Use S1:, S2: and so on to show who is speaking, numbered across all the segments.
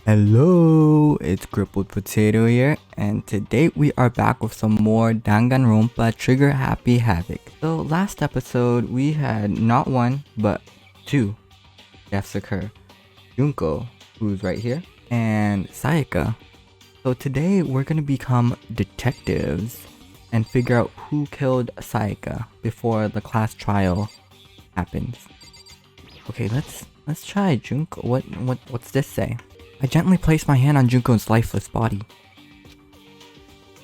S1: Hello, it's KrippledPotayto here, and today we are back with some more Danganronpa Trigger Happy Havoc. So last episode we had not one, but two deaths occur. Junko, who's right here, and Sayaka. So today we're gonna become detectives and figure out who killed Sayaka before the class trial happens. Okay, let's try Junko. What's this say? I gently placed my hand on Junko's lifeless body.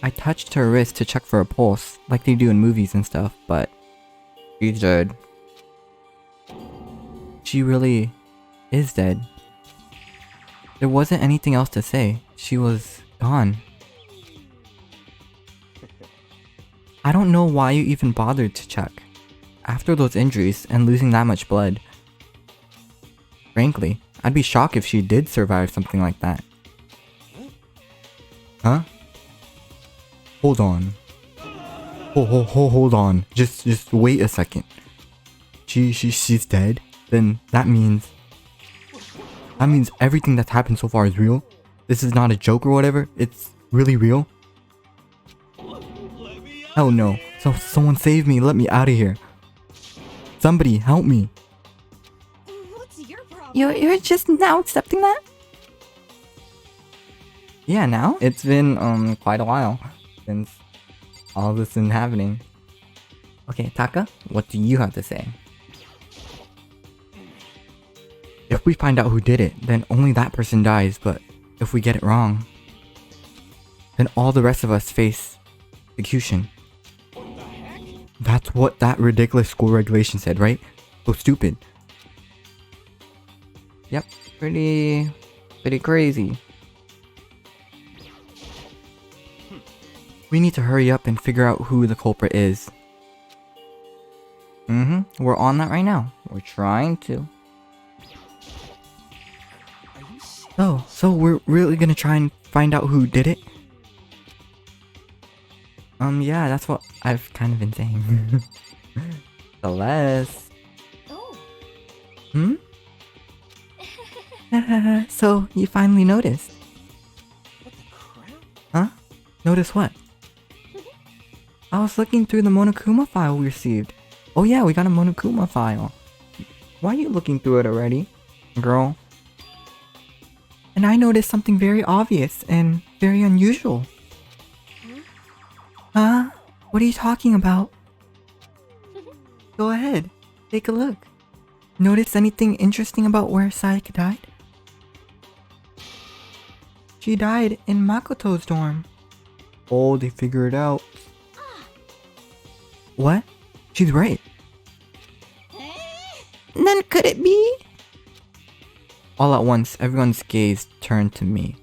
S1: I touched her wrist to check for a pulse, like they do in movies and stuff, but she's dead. She really is dead. There wasn't anything else to say. She was gone. I don't know why you even bothered to check. After those injuries and losing that much blood. Frankly, I'd be shocked if she did survive something like that. Huh? Hold on. Hold on. Just wait a second. She's dead? Then that means everything that's happened so far is real? This is not a joke or whatever? It's really real? Hell no. So someone save me, let me out of here. Somebody help me.
S2: You're just now accepting that?
S1: Yeah, now? It's been quite a while since all this has been happening. Okay, Taka, what do you have to say? If we find out who did it, then only that person dies, but if we get it wrong, then all the rest of us face execution. That's what that ridiculous school regulation said, right? So stupid. Yep, pretty crazy. We need to hurry up and figure out who the culprit is. We're on that right now. We're trying to. So we're really gonna try and find out who did it? Yeah, that's what I've kind of been saying. Celeste.
S2: Oh.
S1: So, you finally noticed.
S3: What the crap?
S1: Huh? Notice what? I was looking through the Monokuma file we received. Oh yeah, we got a Monokuma file. Why are you looking through it already, girl? And I noticed something very obvious and very unusual. Huh? What are you talking about? Go ahead, take a look. Notice anything interesting about where Sayaka died? She died in Makoto's dorm. Oh, they figured it out. What? She's right.
S2: Then could it be?
S1: All at once, everyone's gaze turned to me.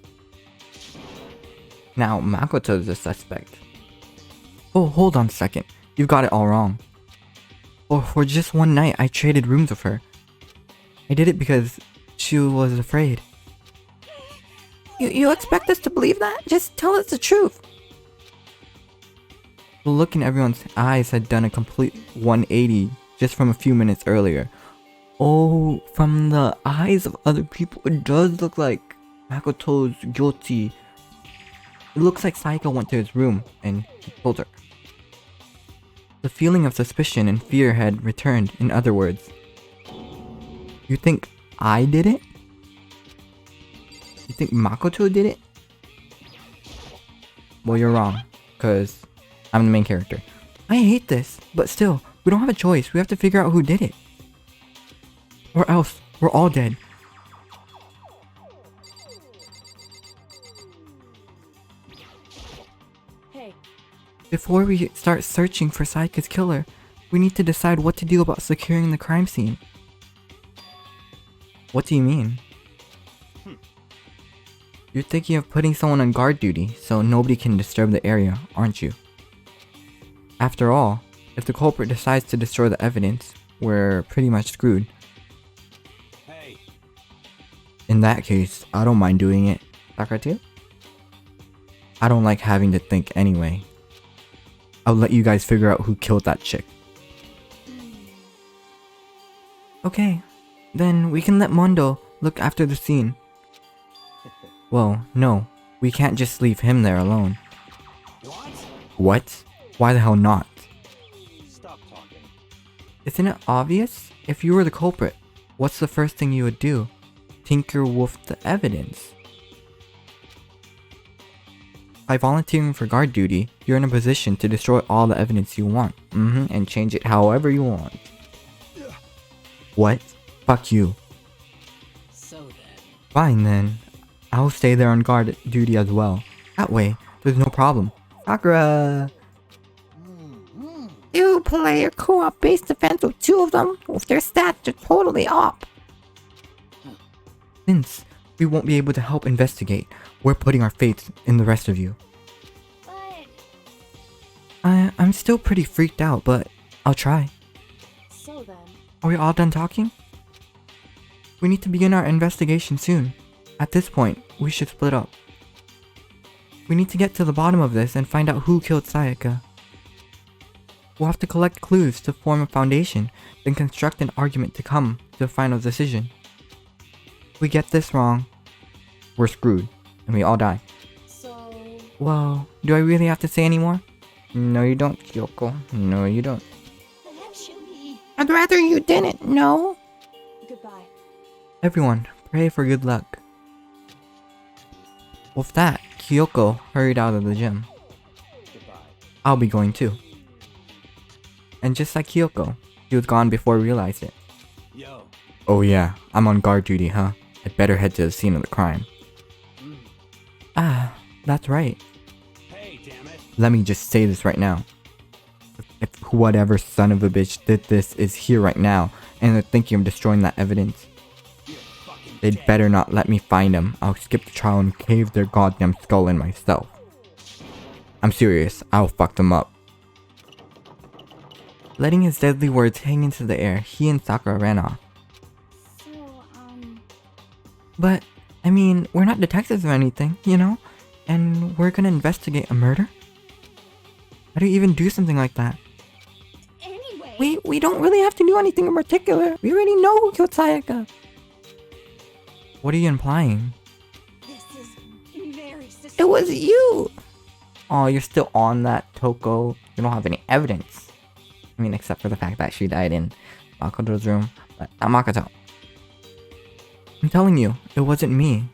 S1: Now, Makoto's the suspect. Oh, hold on a second. You've got it all wrong. For just one night, I traded rooms with her. I did it because she was afraid.
S2: You expect us to believe that? Just tell us the truth.
S1: The look in everyone's eyes had done a complete 180 just from a few minutes earlier. Oh, from the eyes of other people, it does look like Makoto's guilty. It looks like Sayaka went to his room and he killed her. The feeling of suspicion and fear had returned, in other words. You think I did it? You think Makoto did it? Well, you're wrong, cause I'm the main character. I hate this, but still, we don't have a choice. We have to figure out who did it. Or else, we're all dead.
S2: Hey.
S1: Before we start searching for Sayaka's killer, we need to decide what to do about securing the crime scene. What do you mean? You're thinking of putting someone on guard duty so nobody can disturb the area, aren't you? After all, if the culprit decides to destroy the evidence, we're pretty much screwed.
S3: Hey.
S1: In that case, I don't mind doing it. Sakura too? I don't like having to think anyway. I'll let you guys figure out who killed that chick. Okay, then we can let Mondo look after the scene. Well, no. We can't just leave him there alone.
S3: What?
S1: What? Why the hell not?
S3: Stop talking.
S1: Isn't it obvious? If you were the culprit, what's the first thing you would do? Tinker with the evidence. By volunteering for guard duty, you're in a position to destroy all the evidence you want. And change it however you want. What? Fuck you.
S4: So then.
S1: Fine then. I'll stay there on guard duty as well. That way, there's no problem. Sakura!
S2: You play a co-op based defense with 2 of them, with their stats are totally op.
S1: Since we won't be able to help investigate, we're putting our faith in the rest of you.
S4: But.
S1: I'm still pretty freaked out, but I'll try.
S4: So then.
S1: Are we all done talking? We need to begin our investigation soon. At this point, we should split up. We need to get to the bottom of this and find out who killed Sayaka. We'll have to collect clues to form a foundation, then construct an argument to come to a final decision. If we get this wrong, we're screwed, and we all die.
S4: So.
S1: Well, do I really have to say any more? No you don't, Kyoko. No you don't.
S4: Actually.
S2: I'd rather you didn't, no?
S4: Goodbye.
S1: Everyone, pray for good luck. With that, Kyoko hurried out of the gym.
S3: Goodbye.
S1: I'll be going too. And just like Kyoko, he was gone before we realized it.
S3: Yo.
S1: Oh yeah, I'm on guard duty, huh? I'd better head to the scene of the crime. Ah, that's right.
S3: Hey, damn it.
S1: Let me just say this right now. If whatever son of a bitch did this is here right now, and they're thinking of destroying that evidence,
S3: You're fucking
S1: they'd
S3: dead.
S1: better not let me find them. I'll skip the trial and cave their goddamn skull in myself. I'm serious, I'll fuck them up. Letting his deadly words hang into the air, he and Sakura ran off.
S4: So,
S1: But, I mean, we're not detectives or anything, you know? And we're gonna investigate a murder? How do you even do something like that?
S4: Anyway.
S2: We don't really have to do anything in particular. We already know who killed Sayaka.
S1: What are you implying?
S4: This is very suspicious.
S2: It was you.
S1: Oh, you're still on that, Toko. You don't have any evidence. I mean, except for the fact that she died in Makoto's room. But not Makoto. I'm telling you, it wasn't me.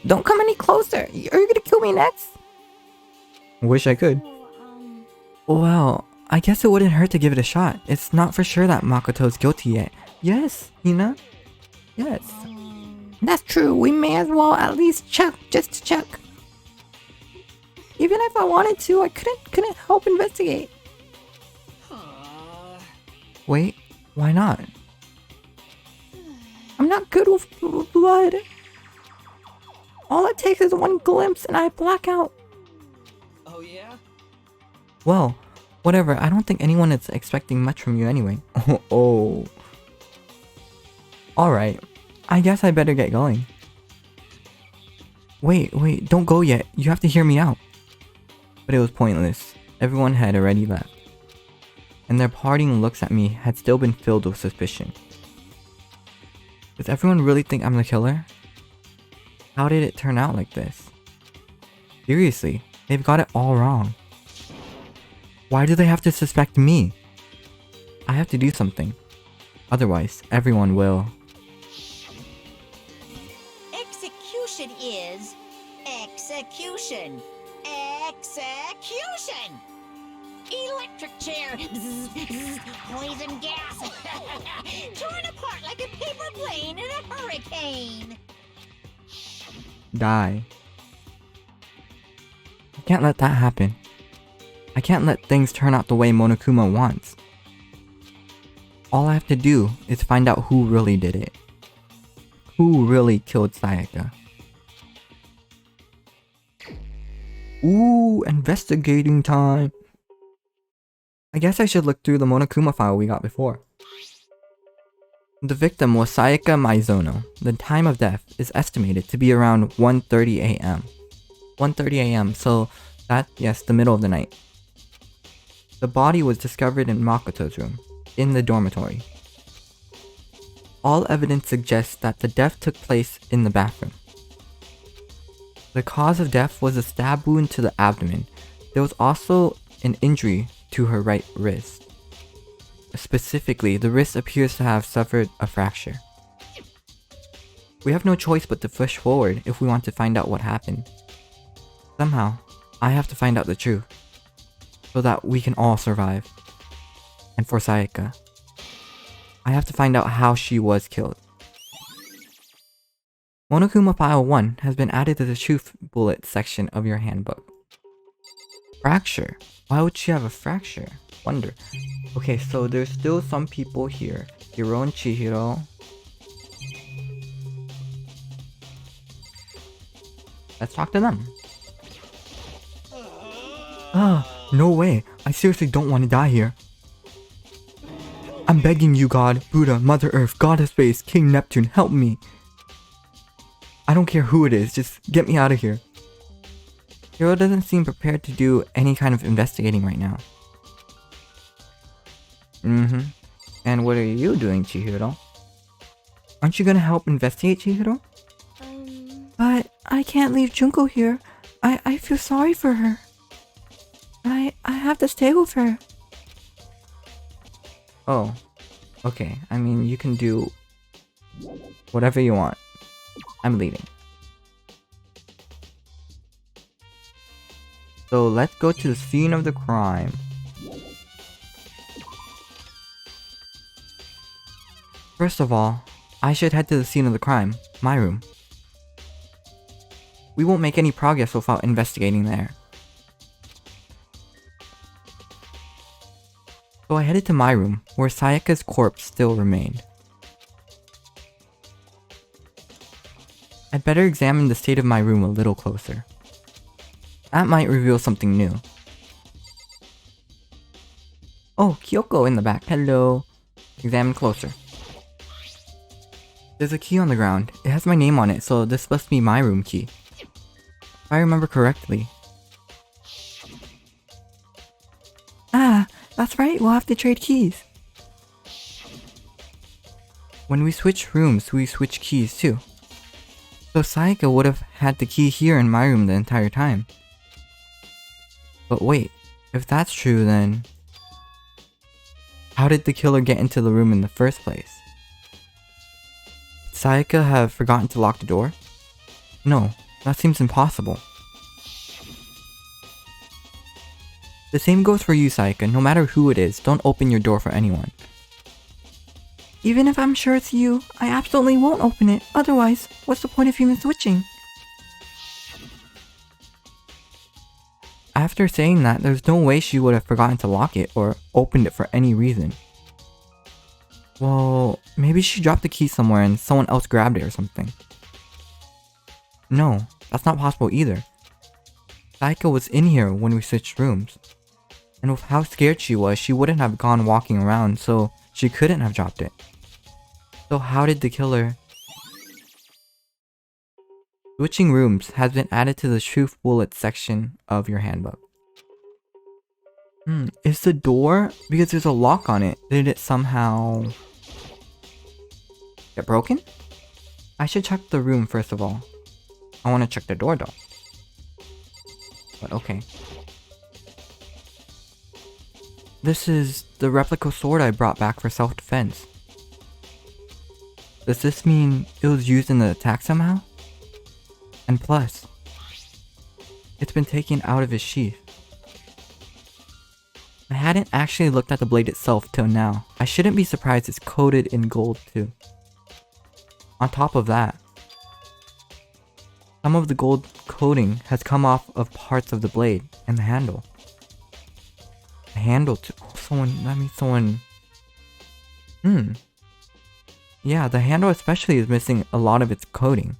S2: Don't come any closer. Are you gonna kill me next?
S1: Wish I could.
S4: So,
S1: Well, I guess it wouldn't hurt to give it a shot. It's not for sure that Makoto's guilty yet. Yes, Hina? Yes.
S2: That's true. We may as well at least check, just to check. Even if I wanted to, I couldn't help investigate.
S1: Wait, why not?
S2: I'm not good with blood. All it takes is one glimpse and I black out.
S3: Oh, yeah?
S1: Well, whatever. I don't think anyone is expecting much from you anyway. Oh. Alright. I guess I better get going. Wait, don't go yet. You have to hear me out. But it was pointless. Everyone had already left. And their parting looks at me had still been filled with suspicion. Does everyone really think I'm the killer? How did it turn out like this? Seriously, they've got it all wrong. Why do they have to suspect me? I have to do something. Otherwise, everyone will.
S5: Execution is execution. Execution! Electric chair. Zzz, zzz, poison gas. Torn apart like a paper plane in a hurricane.
S1: Die. I can't let that happen. I can't let things turn out the way Monokuma wants. All I have to do is find out who really did it. Who really killed Sayaka. Ooh, investigating time. I guess I should look through the Monokuma file we got before. The victim was Sayaka Maizono. The time of death is estimated to be around 1:30 a.m. 1:30 a.m. So yes, the middle of the night. The body was discovered in Makoto's room, in the dormitory. all evidence suggests that the death took place in the bathroom. The cause of death was a stab wound to the abdomen. There was also an injury to her right wrist. Specifically, the wrist appears to have suffered a fracture. We have no choice but to push forward if we want to find out what happened. Somehow, I have to find out the truth, so that we can all survive. And for Sayaka, I have to find out how she was killed. Monokuma File 1 has been added to the truth bullet section of your handbook. Fracture. Why would she have a fracture? Wonder. Okay, so there's still some people here. Hiro and Chihiro. Let's talk to them. No way. I seriously don't want to die here. I'm begging you, God, Buddha, Mother Earth, God of Space, King Neptune, help me. I don't care who it is, just get me out of here. Hiro doesn't seem prepared to do any kind of investigating right now. And what are you doing, Chihiro? Aren't you gonna help investigate, Chihiro?
S2: But I can't leave Junko here. I feel sorry for her. I have to stay with her.
S1: Oh, okay. I mean, you can do whatever you want. I'm leaving. So let's go to the scene of the crime. First of all, I should head to the scene of the crime, my room. We won't make any progress without investigating there. So I headed to my room, where Sayaka's corpse still remained. I'd better examine the state of my room a little closer. That might reveal something new. Oh, Kyoko in the back. Hello. Examine closer. There's a key on the ground. It has my name on it, so this must be my room key. If I remember correctly.
S2: That's right, we'll have to trade keys.
S1: When we switch rooms, we switch keys too. So Sayaka would have had the key here in my room the entire time. But wait, if that's true then... how did the killer get into the room in the first place? Did Sayaka have forgotten to lock the door? No, that seems impossible. The same goes for you, Sayaka. No matter who it is, don't open your door for anyone.
S2: Even if I'm sure it's you, I absolutely won't open it. Otherwise, what's the point of even switching?
S1: After saying that, there's no way she would have forgotten to lock it or opened it for any reason. Well, maybe she dropped the key somewhere and someone else grabbed it or something. No, that's not possible either. Sayaka was in here when we switched rooms. And with how scared she was, she wouldn't have gone walking around, so she couldn't have dropped it. So how did the killer... Switching rooms has been added to the truth bullet section of your handbook. Is the door... because there's a lock on it, did it somehow... get broken? I should check the room first of all. I want to check the door though. But okay. This is the replica sword I brought back for self-defense. Does this mean it was used in the attack somehow? And plus, it's been taken out of its sheath. I hadn't actually looked at the blade itself till now. I shouldn't be surprised it's coated in gold too. On top of that, some of the gold coating has come off of parts of the blade and the handle. The handle too. That means someone... Yeah, the handle especially is missing a lot of its coating.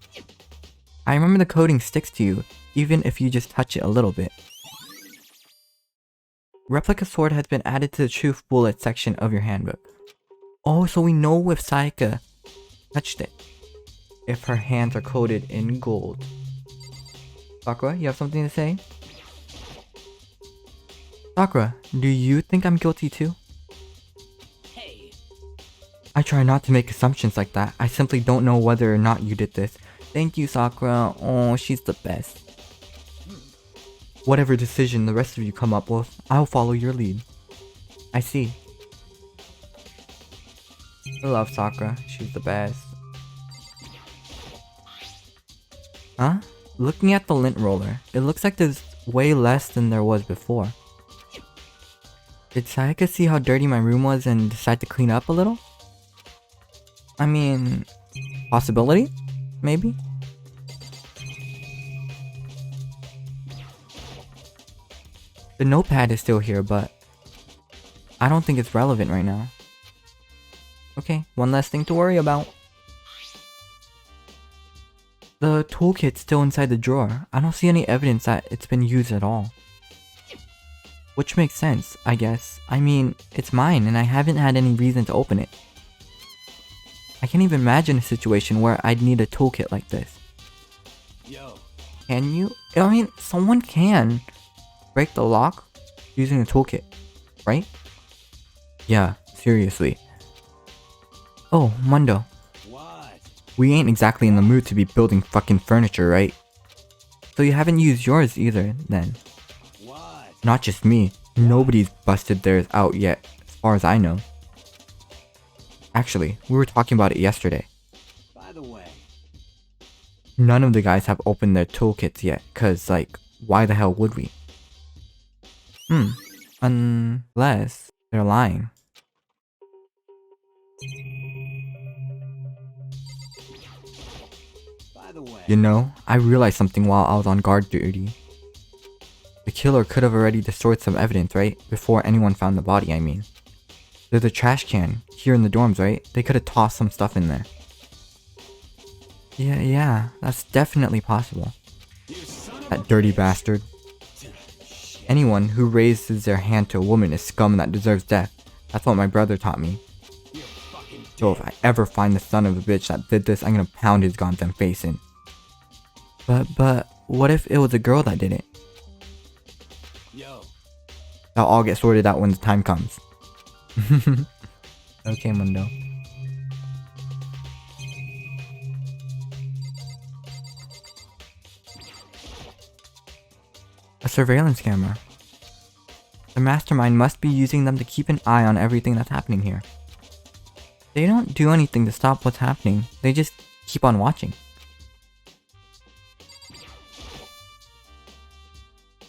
S1: I remember the coating sticks to you, even if you just touch it a little bit. Replica sword has been added to the truth bullet section of your handbook. Oh, so we know if Sayaka touched it. If her hands are coated in gold. Sakura, you have something to say? Sakura, do you think I'm guilty too?
S3: Hey,
S1: I try not to make assumptions like that. I simply don't know whether or not you did this. Thank you, Sakura. Oh, she's the best. Whatever decision the rest of you come up with, I'll follow your lead. I see. I love Sakura. She's the best. Huh? Looking at the lint roller, it looks like there's way less than there was before. Did Sayaka see how dirty my room was and decide to clean up a little? I mean, possibility? Maybe? The notepad is still here, but I don't think it's relevant right now. Okay, one less thing to worry about. The toolkit's still inside the drawer. I don't see any evidence that it's been used at all. Which makes sense, I guess. I mean, it's mine and I haven't had any reason to open it. I can't even imagine a situation where I'd need a toolkit like this.
S3: Yo.
S1: Can you? I mean, someone can break the lock using a toolkit, right? Yeah, seriously. Oh, Mundo.
S3: What?
S1: We ain't exactly in the mood to be building fucking furniture, right? So you haven't used yours either, then?
S3: What?
S1: Not just me. Nobody's busted theirs out yet, as far as I know. Actually, we were talking about it yesterday.
S3: By the way.
S1: None of the guys have opened their toolkits yet, cause like, why the hell would we? Unless they're lying.
S3: By the way.
S1: You know, I realized something while I was on guard duty. The killer could have already destroyed some evidence, right? Before anyone found the body, I mean. There's a trash can here in the dorms, right? They could have tossed some stuff in there. Yeah, that's definitely possible. That dirty bastard. Anyone who raises their hand to a woman is scum that deserves death. That's what my brother taught me. So if I ever find the son of a bitch that did this, I'm gonna pound his goddamn face in. But what if it was a girl that did it?
S3: Yo.
S1: That'll all get sorted out when the time comes. Okay, Mundo. A surveillance camera. The mastermind must be using them to keep an eye on everything that's happening here. They don't do anything to stop what's happening, they just keep on watching.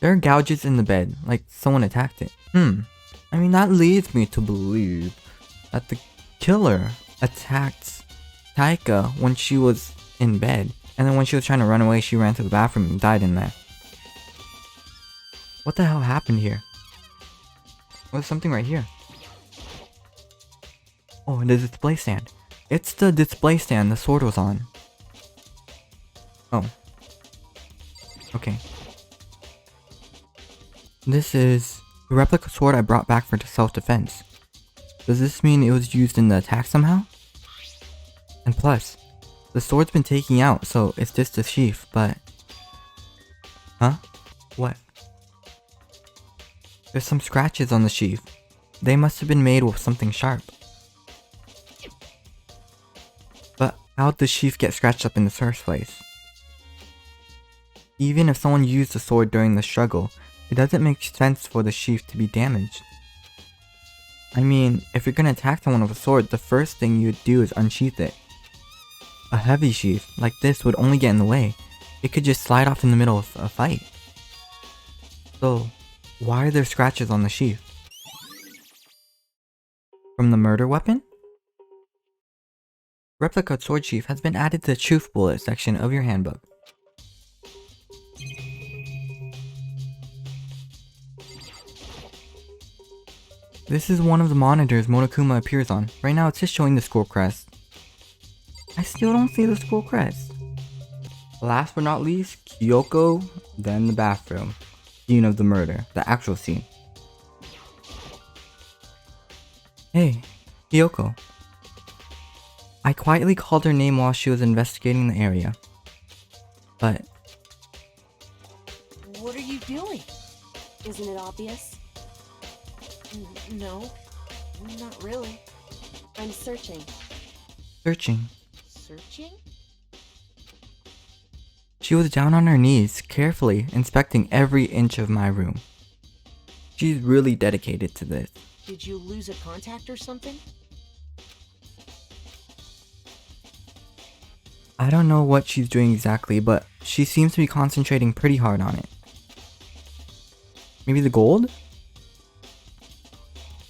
S1: There are gouges in the bed, like someone attacked it. I mean, that leads me to believe that the killer attacked Sayaka when she was in bed. And then when she was trying to run away, she ran to the bathroom and died in there. What the hell happened here? There's something right here. Oh, the display stand. It's the display stand the sword was on. Oh. Okay. This is the replica sword I brought back for self-defense. Does this mean it was used in the attack somehow? And plus, the sword's been taken out, so it's just a sheath, but... Huh? What? There's some scratches on the sheath. They must have been made with something sharp. But how'd the sheath get scratched up in the first place? Even if someone used the sword during the struggle, it doesn't make sense for the sheath to be damaged. I mean, if you're gonna attack someone with a sword, the first thing you'd do is unsheath it. A heavy sheath like this would only get in the way. It could just slide off in the middle of a fight. So, why are there scratches on the sheath? From the murder weapon? Replica sword sheath has been added to the truth bullet section of your handbook. This is one of the monitors Monokuma appears on. Right now it's just showing the skull crest. I still don't see the skull crest. Last but not least, Kyoko, then the bathroom. Scene of the murder, the actual scene. Hey, Kyoko. I quietly called her name while she was investigating the area. But...
S4: What are you doing? Isn't it obvious? No, not really. I'm searching.
S1: Searching.
S4: Searching?
S1: She was down on her knees, carefully inspecting every inch of my room. She's really dedicated to this.
S4: Did you lose a contact or something?
S1: I don't know what she's doing exactly, but she seems to be concentrating pretty hard on it. Maybe the gold?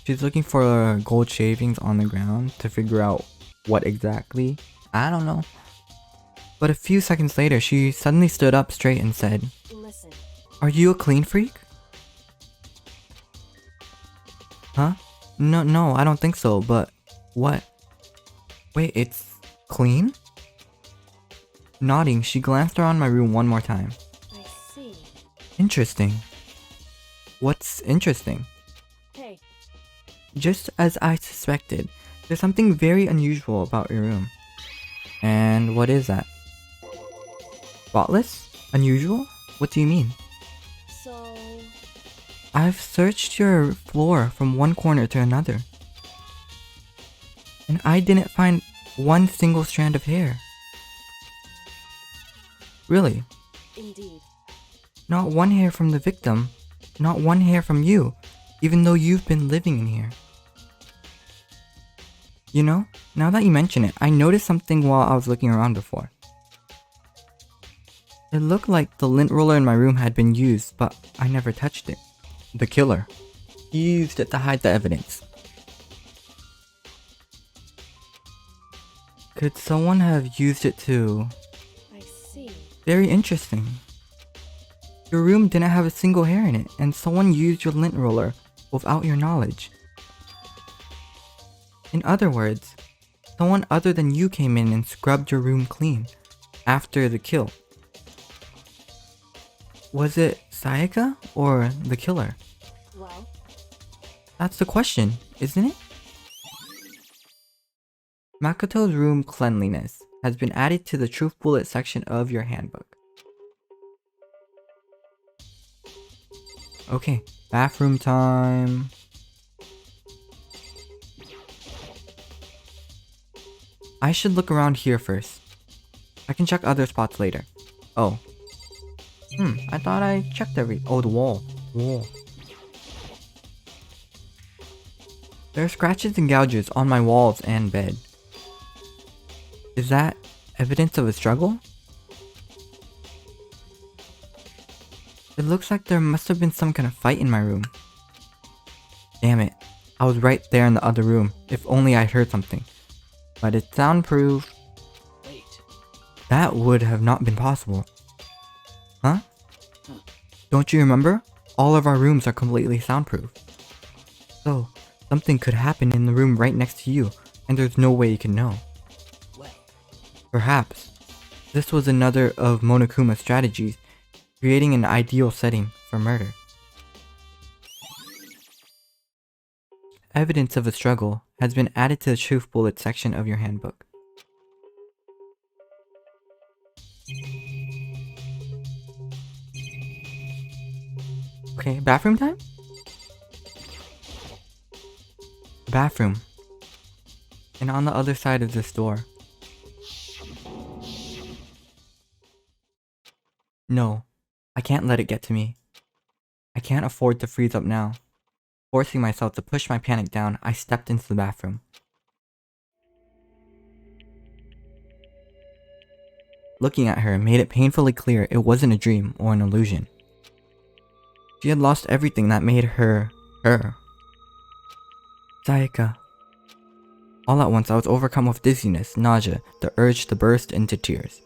S1: She's looking for gold shavings on the ground to figure out what exactly. I don't know. But a few seconds later, she suddenly stood up straight and said,
S4: Listen.
S1: "Are you a clean freak?" Huh? No, I don't think so, but what? Wait, it's clean? Nodding, she glanced around my room one more time.
S4: I see.
S1: Interesting. What's interesting?
S4: Hey,
S1: Just as I suspected, there's something very unusual about your room. And what is that? Spotless? Unusual? What do you mean?
S4: so...
S1: I've searched your floor from one corner to another, and I didn't find one single strand of hair. Really?
S4: Indeed.
S1: Not one hair from the victim, not one hair from you, even though you've been living in here. You know, now that you mention it, I noticed something while I was looking around before. It looked like the lint roller in my room had been used, but I never touched it. The killer. He used it to hide the evidence. Could someone have used it to...
S4: I see.
S1: Very interesting. Your room didn't have a single hair in it, and someone used your lint roller without your knowledge. In other words, someone other than you came in and scrubbed your room clean after the kill. Was it Sayaka or the killer?
S4: Well,
S1: That's the question, isn't it? Makoto's room cleanliness has been added to the truth bullet section of your handbook. Okay, bathroom time. I should look around here first. I can check other spots later. Oh. I thought I checked oh, the wall. There are scratches and gouges on my walls and bed. Is that evidence of a struggle? It looks like there must have been some kind of fight in my room. Damn it. I was right there in the other room. If only I heard something. But it's soundproof.
S3: Wait.
S1: That would have not been possible. Huh? Don't you remember? All of our rooms are completely soundproof. So, something could happen in the room right next to you, and there's no way you can know.
S3: Well,
S1: Perhaps, this was another of Monokuma's strategies, creating an ideal setting for murder. Evidence of a struggle has been added to the truth bullet section of your handbook. Okay, bathroom time? Bathroom. And on the other side of this door. No, I can't let it get to me. I can't afford to freeze up now. Forcing myself to push my panic down, I stepped into the bathroom. Looking at her made it painfully clear it wasn't a dream or an illusion. She had lost everything that made her, her. Sayaka. All at once I was overcome with dizziness, nausea, the urge to burst into tears.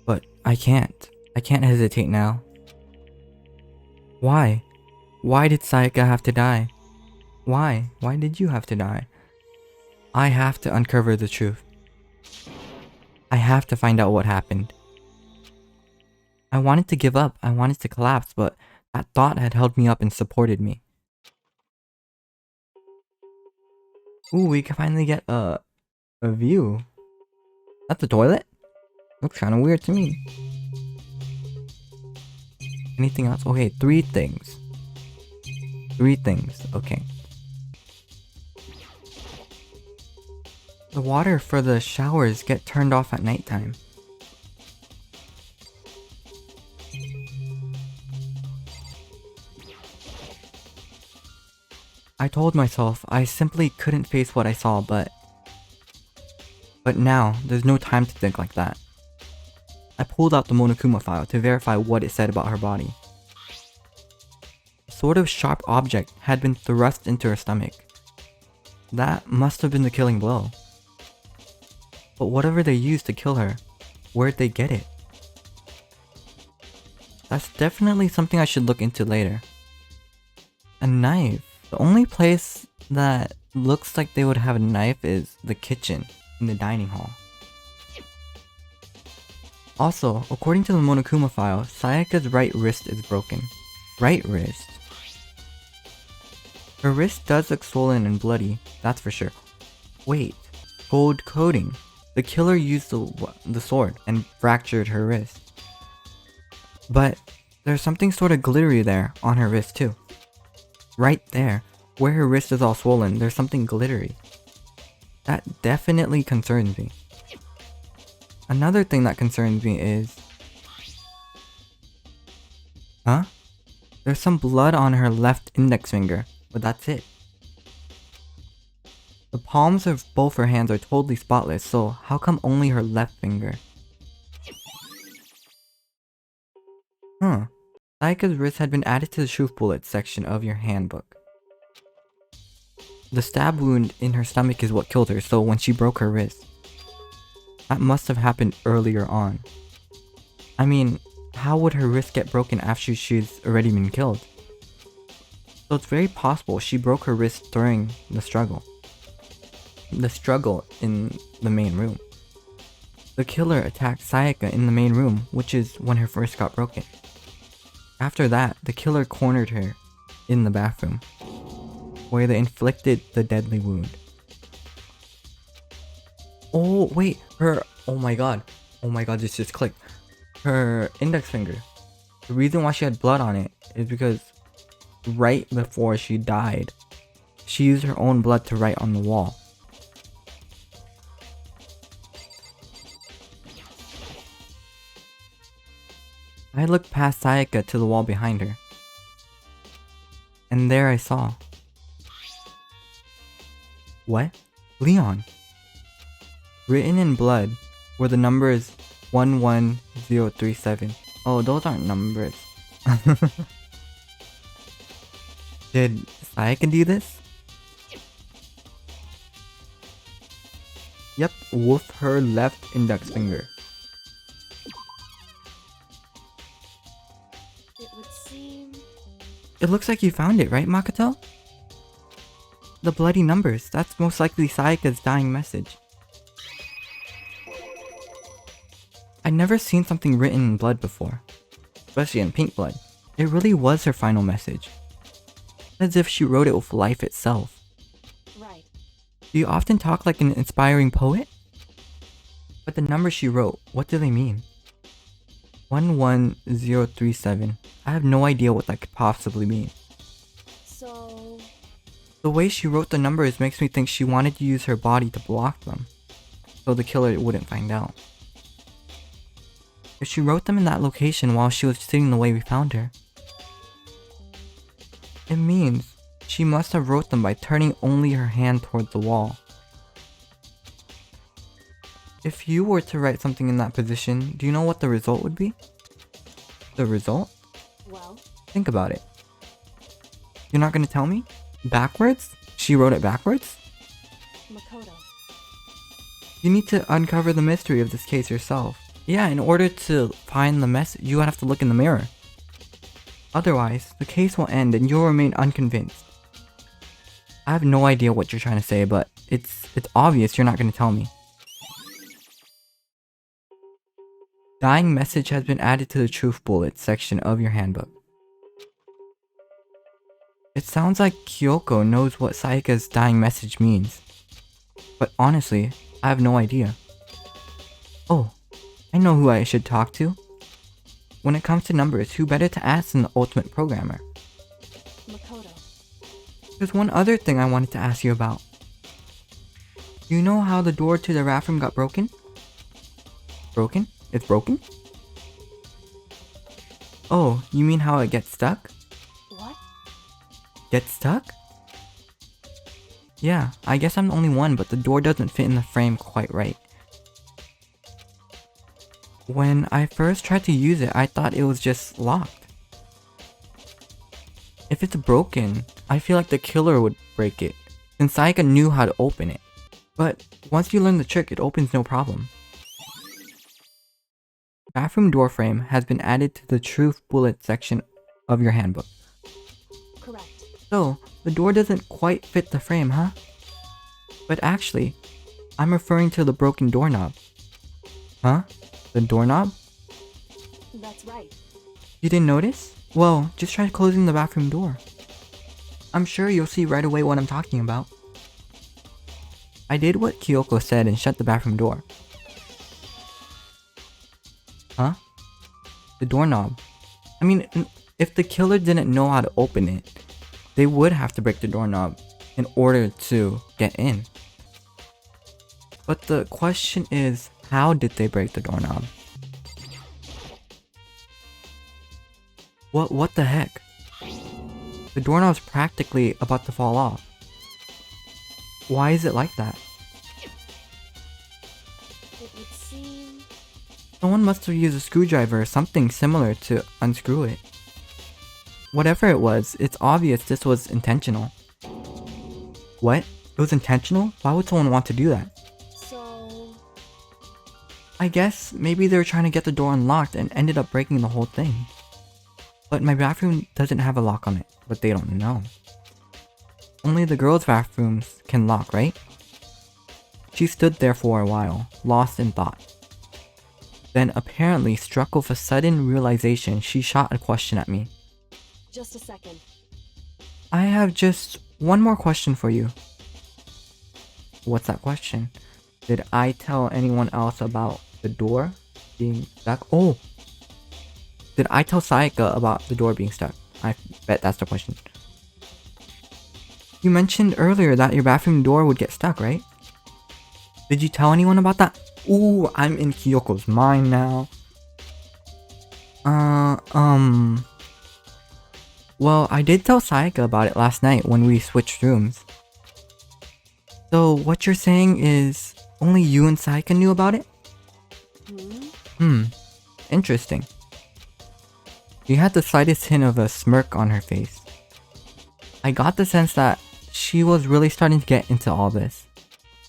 S1: But I can't hesitate now. Why? Why did Sayaka have to die? Why? Why did you have to die? I have to uncover the truth. I have to find out what happened. I wanted to give up, I wanted to collapse, but that thought had held me up and supported me. Ooh, we can finally get a view. That's the toilet? Looks kinda weird to me. Anything else? Okay, 3 things. 3 things, okay. The water for the showers get turned off at nighttime. I told myself I simply couldn't face what I saw, but now, there's no time to think like that. I pulled out the Monokuma file to verify what it said about her body. A sort of sharp object had been thrust into her stomach. That must have been the killing blow. But whatever they used to kill her, where'd they get it? That's definitely something I should look into later. A knife. The only place that looks like they would have a knife is the kitchen in the dining hall. Also, according to the Monokuma file, Sayaka's right wrist is broken. Right wrist? Her wrist does look swollen and bloody, that's for sure. Wait, gold coating. The killer used the sword and fractured her wrist. But there's something sort of glittery there on her wrist too. Right there, where her wrist is all swollen, there's something glittery. That definitely concerns me. Another thing that concerns me is... Huh? There's some blood on her left index finger, but that's it. The palms of both her hands are totally spotless, so how come only her left finger? Huh. Sayaka's wrist had been added to the truth bullets section of your handbook. The stab wound in her stomach is what killed her, so when she broke her wrist, that must have happened earlier on. I mean, how would her wrist get broken after she's already been killed? So it's very possible she broke her wrist during the struggle. The struggle in the main room. The killer attacked Sayaka in the main room, which is when her wrist got broken. After that, the killer cornered her in the bathroom, where they inflicted the deadly wound. Oh wait, oh my god, this just clicked. Her index finger. The reason why she had blood on it is because right before she died, she used her own blood to write on the wall. I looked past Sayaka to the wall behind her, and there I saw... What? Leon! Written in blood were the numbers 11037. Oh, those aren't numbers. Did Sayaka do this? Yep, with her left index finger.
S4: It would seem...
S1: It looks like you found it, right, Makoto? The bloody numbers, that's most likely Sayaka's dying message. I'd never seen something written in blood before, especially in pink blood. It really was her final message. As if she wrote it with life itself.
S4: Right.
S1: Do you often talk like an inspiring poet? But the numbers she wrote, what do they mean? 11037. I have no idea what that could possibly mean.
S4: So...
S1: The way she wrote the numbers makes me think she wanted to use her body to block them, so the killer wouldn't find out. If she wrote them in that location while she was sitting the way we found her, it means she must have wrote them by turning only her hand toward the wall. If you were to write something in that position, do you know what the result would be? The result?
S4: Well...
S1: Think about it. You're not gonna tell me? Backwards? She wrote it backwards?
S4: Makoto.
S1: You need to uncover the mystery of this case yourself. Yeah, in order to find the message, you have to look in the mirror. Otherwise, the case will end and you'll remain unconvinced. I have no idea what you're trying to say, but it's obvious you're not going to tell me. Dying message has been added to the truth bullets section of your handbook. It sounds like Kyoko knows what Sayaka's dying message means. But honestly, I have no idea. Oh, I know who I should talk to. When it comes to numbers, who better to ask than the ultimate programmer?
S4: Makoto.
S1: There's one other thing I wanted to ask you about. You know how the door to the bathroom got broken? Broken? It's broken? Oh, you mean how it gets stuck?
S4: What?
S1: Gets stuck? Yeah, I guess I'm the only one, but the door doesn't fit in the frame quite right. When I first tried to use it, I thought it was just locked. If it's broken, I feel like the killer would break it, since Sayaka knew how to open it. But once you learn the trick, it opens no problem. Bathroom door frame has been added to the truth bullet section of your handbook.
S4: Correct.
S1: So, the door doesn't quite fit the frame, huh? But actually, I'm referring to the broken doorknob. Huh? The doorknob?
S4: That's right.
S1: You didn't notice? Well, just try closing the bathroom door. I'm sure you'll see right away what I'm talking about. I did what Kyoko said and shut the bathroom door. Huh? The doorknob. I mean, if the killer didn't know how to open it, they would have to break the doorknob in order to get in. But the question is, how did they break the doorknob? What the heck? The doorknob's practically about to fall off. Why is it like that?
S4: It would seem...
S1: Someone must have used a screwdriver or something similar to unscrew it. Whatever it was, it's obvious this was intentional. What? It was intentional? Why would someone want to do that?
S4: So...
S1: I guess maybe they were trying to get the door unlocked and ended up breaking the whole thing. But my bathroom doesn't have a lock on it, but they don't know. Only the girls' bathrooms can lock, right? She stood there for a while, lost in thought. Then apparently struck with a sudden realization, she shot a question at me.
S4: Just a second.
S1: I have just one more question for you. What's that question? Did I tell anyone else about the door being stuck? Oh! Did I tell Sayaka about the door being stuck? I bet that's the question. You mentioned earlier that your bathroom door would get stuck, right? Did you tell anyone about that? Ooh, I'm in Kyoko's mind now. Well, I did tell Sayaka about it last night when we switched rooms. So what you're saying is only you and Sayaka knew about it? Interesting. She had the slightest hint of a smirk on her face. I got the sense that she was really starting to get into all this.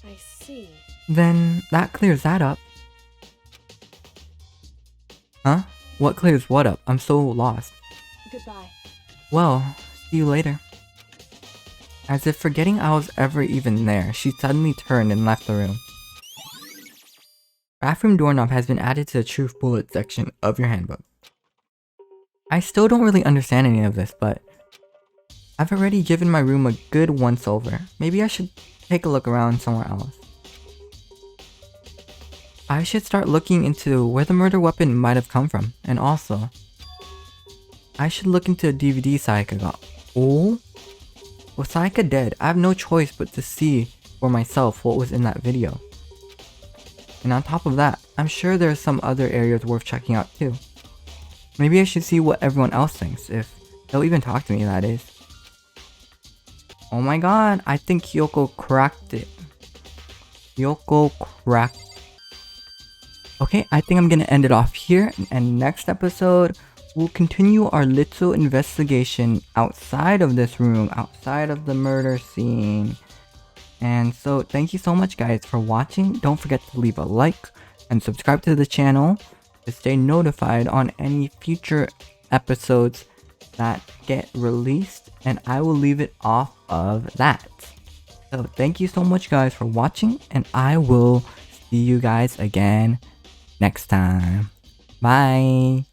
S4: I see.
S1: Then that clears that up. Huh? What clears what up? I'm so lost.
S4: Goodbye.
S1: Well, see you later. As if forgetting I was ever even there, she suddenly turned and left the room. Bathroom doorknob has been added to the truth bullet section of your handbook. I still don't really understand any of this, but I've already given my room a good once over. Maybe I should take a look around somewhere else. I should start looking into where the murder weapon might have come from, and also, I should look into a DVD Sayaka got. Oh? With Sayaka dead, I have no choice but to see for myself what was in that video. And on top of that, I'm sure there are some other areas worth checking out too. Maybe I should see what everyone else thinks, if they'll even talk to me, that is. Oh my god, I think Kyoko cracked it. Kyoko cracked. Okay, I think I'm gonna end it off here, and next episode, we'll continue our little investigation outside of this room, outside of the murder scene. And so, thank you so much guys for watching. Don't forget to leave a like and subscribe to the channel to stay notified on any future episodes that get released, and I will leave it off of that. So thank you so much guys for watching, and I will see you guys again next time. Bye.